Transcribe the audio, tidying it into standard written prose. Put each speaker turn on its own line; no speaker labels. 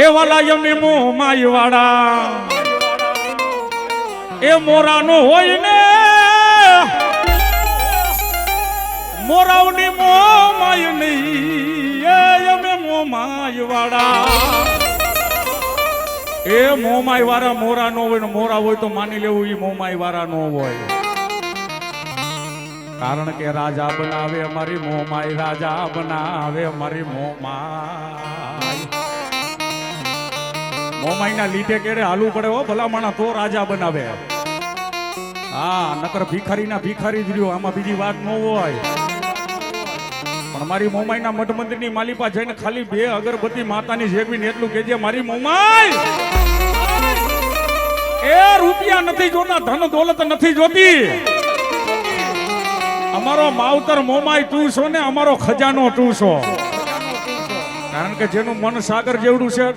એ વાલા યમે મો માયવાડા એ મોરાનો હોય ને મોરાવની મો માય નહીં એ યમે મો માયવાડા એ મોમાય વાળા મોરા નો હોય ને મોરા હોય તો માની લેવું એ મોમાય વાળા નો હોય કારણ કે રાજા બનાવે અમારી મોમાય રાજા બનાવે અમારી મોમાય ના લીધે કેડે હાલવું પડે હો ભલા માણા તો રાજા બનાવે હા નકર ભિખારી ના ભિખારી જ રહ્યો આમાં બીજી વાત ન હોય પણ મારી મોમાઈ ના મઠ મંદિર ની માલિપા જઈને ખાલી 2 અગરબત્તી માતાની જેગવીને એટલું કેજે મારી મોમાઈ એ રૂપિયા નથી જોતા ધન દોલત નથી જોતી અમારો માવતર મોમાઈ તું છો ને અમારો ખજાનો તું છો કારણ કે જેનું મન સાગર જેવડું છે